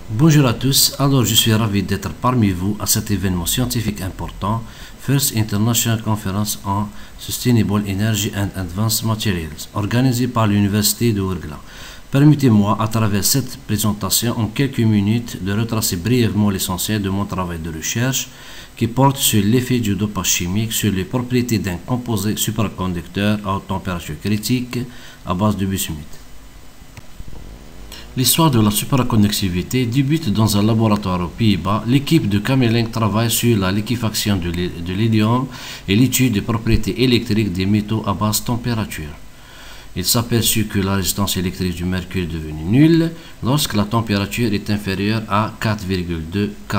Bonjour à tous, alors je suis ravi d'être parmi vous à cet événement scientifique important, First International Conference on Sustainable Energy and Advanced Materials, organisé par l'Université de Ouargla. Permettez-moi, à travers cette présentation, en quelques minutes, de retracer brièvement l'essentiel de mon travail de recherche qui porte sur l'effet du dopage chimique sur les propriétés d'un composé supraconducteur à haute température critique à base de bismuth. L'histoire de la supraconductivité débute dans un laboratoire aux Pays-Bas. L'équipe de Kamerlingh travaille sur la liquéfaction de l'hélium et l'étude des propriétés électriques des métaux à basse température. Il s'aperçut que la résistance électrique du mercure est devenue nulle lorsque la température est inférieure à 4,2 K.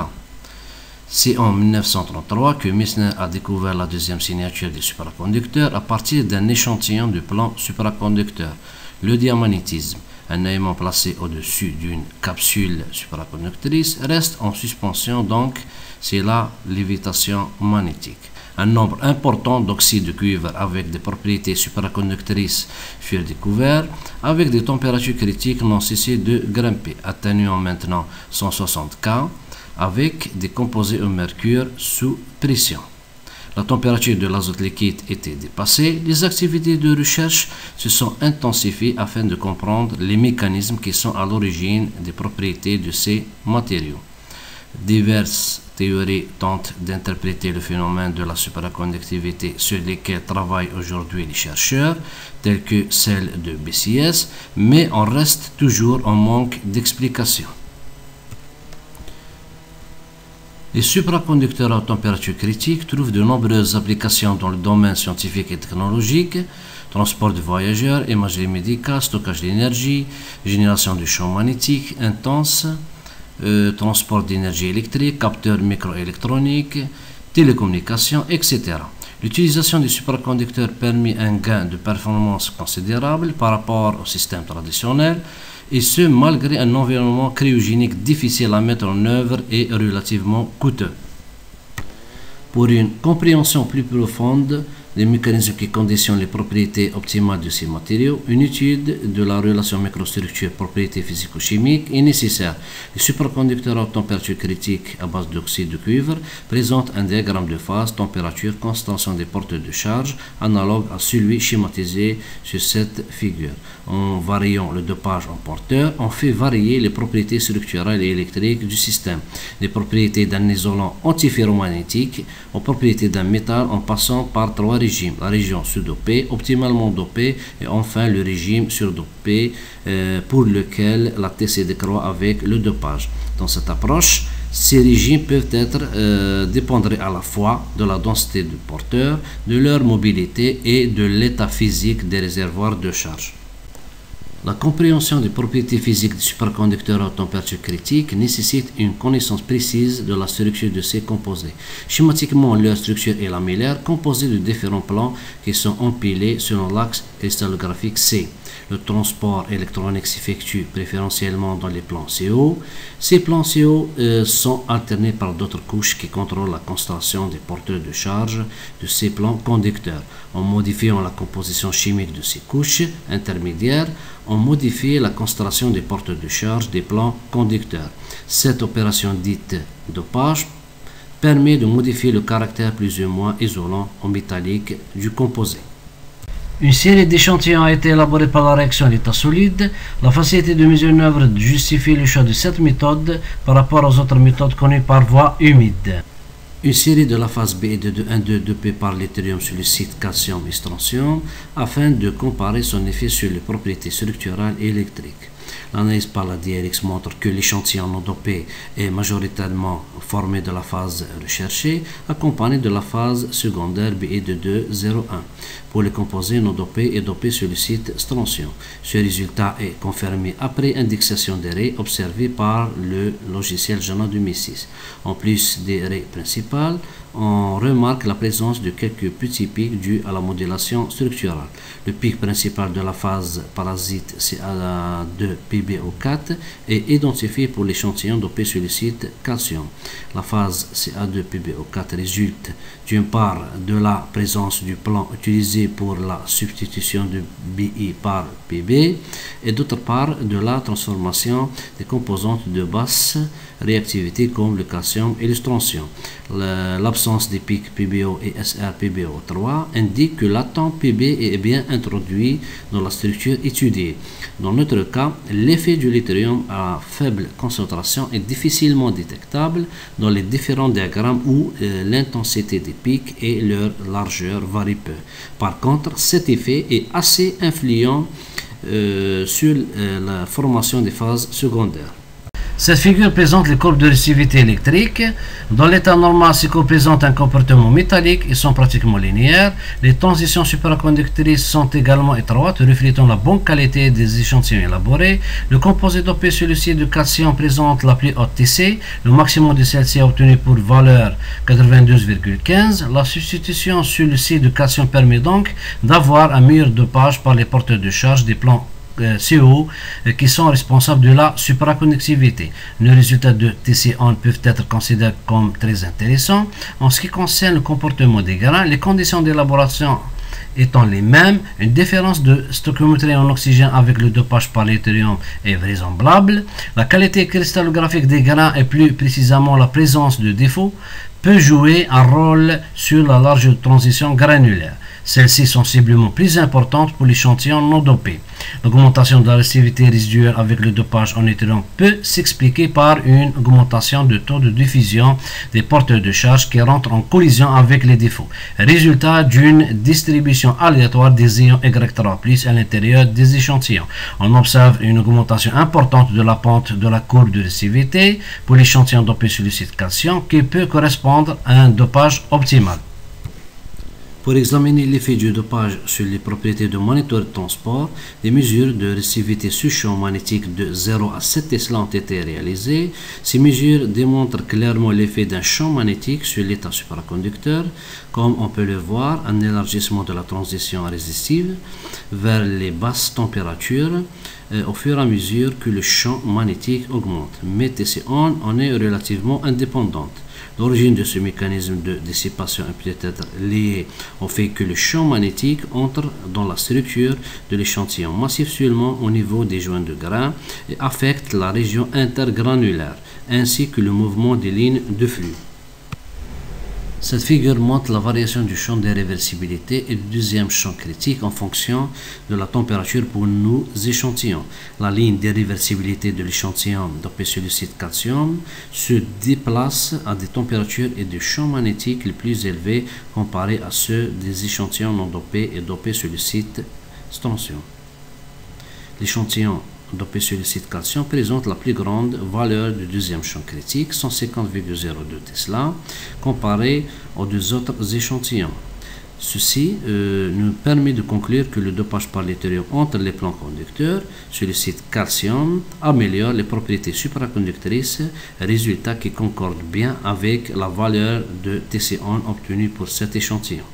C'est en 1933 que Meissner a découvert la deuxième signature des supraconducteurs à partir d'un échantillon de plan supraconducteur, le diamagnétisme. Un aimant placé au-dessus d'une capsule supraconductrice reste en suspension, donc c'est la lévitation magnétique. Un nombre important d'oxydes de cuivre avec des propriétés supraconductrices furent découverts avec des températures critiques n'ont cessé de grimper, atteignant maintenant 160 K avec des composés au mercure sous pression. La température de l'azote liquide était dépassée. Les activités de recherche se sont intensifiées afin de comprendre les mécanismes qui sont à l'origine des propriétés de ces matériaux. Diverses théories tentent d'interpréter le phénomène de la supraconductivité sur lesquels travaillent aujourd'hui les chercheurs, telles que celle de BCS, mais on reste toujours en manque d'explications. Les supraconducteurs à température critique trouvent de nombreuses applications dans le domaine scientifique et technologique, transport de voyageurs, imagerie médicale, stockage d'énergie, génération du champ magnétique intense, transport d'énergie électrique, capteurs microélectroniques, télécommunications, etc. L'utilisation des supraconducteurs permet un gain de performance considérable par rapport au système traditionnel, et ce malgré un environnement cryogénique difficile à mettre en œuvre et relativement coûteux. Pour une compréhension plus profonde des mécanismes qui conditionnent les propriétés optimales de ces matériaux, une étude de la relation microstructure propriétés physico-chimiques est nécessaire. Les supraconducteurs à température critique à base d'oxyde de cuivre présentent un diagramme de phase, température, concentration des porteurs de charge analogue à celui schématisé sur cette figure. En variant le dopage en porteur, on fait varier les propriétés structurelles et électriques du système, des propriétés d'un isolant antiferromagnétique aux propriétés d'un métal en passant par trois régimes. La région surdopée, optimalement dopée et enfin le régime surdopé pour lequel la TC décroît avec le dopage. Dans cette approche, ces régimes peuvent être dépendre à la fois de la densité du porteur, de leur mobilité et de l'état physique des réservoirs de charge. La compréhension des propriétés physiques des supraconducteurs à température critique nécessite une connaissance précise de la structure de ces composés. Schématiquement, leur structure est lamellaire, composée de différents plans qui sont empilés selon l'axe cristallographique C. Le transport électronique s'effectue préférentiellement dans les plans CO. Ces plans CO sont alternés par d'autres couches qui contrôlent la concentration des porteurs de charge de ces plans conducteurs. En modifiant la composition chimique de ces couches intermédiaires, on modifie la concentration des porteurs de charge des plans conducteurs. Cette opération dite dopage permet de modifier le caractère plus ou moins isolant en métallique du composé. Une série d'échantillons a été élaborée par la réaction d'état solide. La facilité de mise en œuvre justifie le choix de cette méthode par rapport aux autres méthodes connues par voie humide. Une série de la phase B est de 1,2 dopée par l'yttrium sur le site calcium et strontium afin de comparer son effet sur les propriétés structurales et électriques. L'analyse par la DRX montre que l'échantillon non dopé est majoritairement formé de la phase recherchée, accompagné de la phase secondaire BE de 2,01. Pour les composés non dopés et dopés sur le site strontium. Ce résultat est confirmé après indexation des raies observées par le logiciel Jana 2006. En plus des raies principales, on remarque la présence de quelques petits pics dus à la modulation structurale. Le pic principal de la phase parasite CA2PbO4 est identifié pour l'échantillon dopé sur le site calcium. La phase CA2PbO4 résulte d'une part de la présence du plan utilisé pour la substitution de Bi par Pb et d'autre part de la transformation des composantes de basse réactivité comme le calcium et le strontium. L'absence des pics PbO et SrPbO3 indique que l'atome Pb est bien introduit dans la structure étudiée. Dans notre cas, l'effet du lithium à faible concentration est difficilement détectable dans les différents diagrammes où l'intensité des pics et leur largeur varient peu. Par contre, cet effet est assez influent sur la formation des phases secondaires. Cette figure présente les courbes de réactivité électrique. Dans l'état normal, ces courbes présentent un comportement métallique et sont pratiquement linéaires. Les transitions supraconductrices sont également étroites, reflétant la bonne qualité des échantillons élaborés. Le composé dopé sur le site de calcium présente la plus haute TC. Le maximum de celle-ci est obtenu pour valeur 92,15. La substitution sur le site de calcium permet donc d'avoir un meilleur dopage par les porteurs de charge des plans CO qui sont responsables de la supraconductivité. Les résultats de TC1 peuvent être considérés comme très intéressants. En ce qui concerne le comportement des grains, les conditions d'élaboration étant les mêmes, une différence de stoichiométrie en oxygène avec le dopage par l'yttrium est vraisemblable. La qualité cristallographique des grains et plus précisément la présence de défauts peut jouer un rôle sur la large transition granulaire. Celles-ci sont sensiblement plus importantes pour l'échantillon non dopé. L'augmentation de la réactivité résiduelle avec le dopage en yttrium peut s'expliquer par une augmentation du taux de diffusion des porteurs de charge qui rentrent en collision avec les défauts, résultat d'une distribution aléatoire des ions Y3+ à l'intérieur des échantillons. On observe une augmentation importante de la pente de la courbe de réactivité pour l'échantillon dopé sur le site calcium qui peut correspondre à un dopage optimal. Pour examiner l'effet du dopage sur les propriétés de moniteur de transport, des mesures de réactivité sous champ magnétique de 0 à 7 Tesla ont été réalisées. Ces mesures démontrent clairement l'effet d'un champ magnétique sur l'état supraconducteur, comme on peut le voir, un élargissement de la transition résistive vers les basses températures au fur et à mesure que le champ magnétique augmente. Mais TC1 en est relativement indépendante. L'origine de ce mécanisme de dissipation peut être liée au fait que le champ magnétique entre dans la structure de l'échantillon massif seulement au niveau des joints de grains et affecte la région intergranulaire, ainsi que le mouvement des lignes de flux. Cette figure montre la variation du champ de réversibilité et du deuxième champ critique en fonction de la température pour nos échantillons. La ligne de réversibilité de l'échantillon dopé sur le site calcium se déplace à des températures et des champs magnétiques les plus élevés comparés à ceux des échantillons non dopés et dopés sur le site strontium. L'échantillon dopé sur le site calcium présente la plus grande valeur du deuxième champ critique, 150,02 Tesla, comparé aux deux autres échantillons. Ceci nous permet de conclure que le dopage par l'yttrium entre les plans conducteurs sur le site calcium améliore les propriétés supraconductrices, résultat qui concorde bien avec la valeur de TC1 obtenue pour cet échantillon.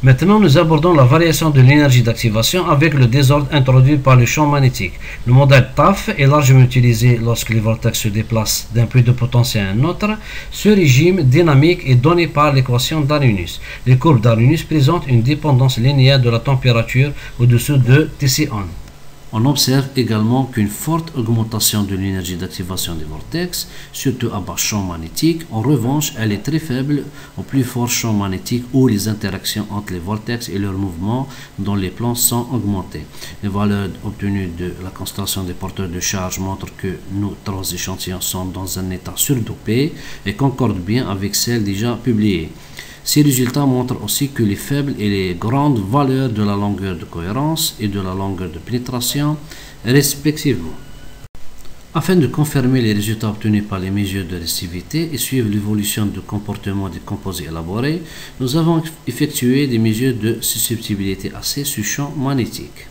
Maintenant, nous abordons la variation de l'énergie d'activation avec le désordre introduit par le champ magnétique. Le modèle TAF est largement utilisé lorsque les vortex se déplacent d'un puits de potentiel à un autre. Ce régime dynamique est donné par l'équation d'Arrhenius. Les courbes d'Arrhenius présentent une dépendance linéaire de la température au-dessous de TC1. On observe également qu'une forte augmentation de l'énergie d'activation des vortex, surtout à bas champ magnétique. En revanche, elle est très faible au plus fort champ magnétique où les interactions entre les vortex et leurs mouvements dans les plans sont augmentées. Les valeurs obtenues de la concentration des porteurs de charge montrent que nos trois échantillons sont dans un état surdopé et concordent bien avec celles déjà publiées. Ces résultats montrent aussi que les faibles et les grandes valeurs de la longueur de cohérence et de la longueur de pénétration respectivement. Afin de confirmer les résultats obtenus par les mesures de réactivité et suivre l'évolution du comportement des composés élaborés, nous avons effectué des mesures de susceptibilité AC sur champ magnétique.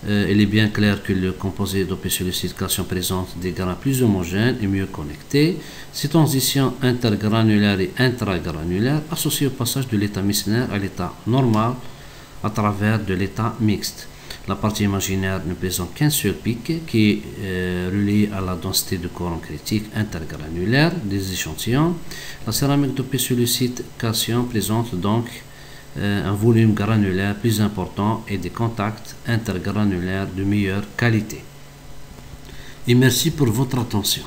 il est bien clair que le composé d'opé-silicite calcium présente des grains plus homogènes et mieux connectés. Ces transitions intergranulaires et intragranulaires associées au passage de l'état mycénaire à l'état normal à travers de l'état mixte. La partie imaginaire ne présente qu'un seul pic qui est relié à la densité de courant critique intergranulaire des échantillons. La céramique d'opé-silicite calcium présente donc un volume granulaire plus important et des contacts intergranulaires de meilleure qualité. Et merci pour votre attention.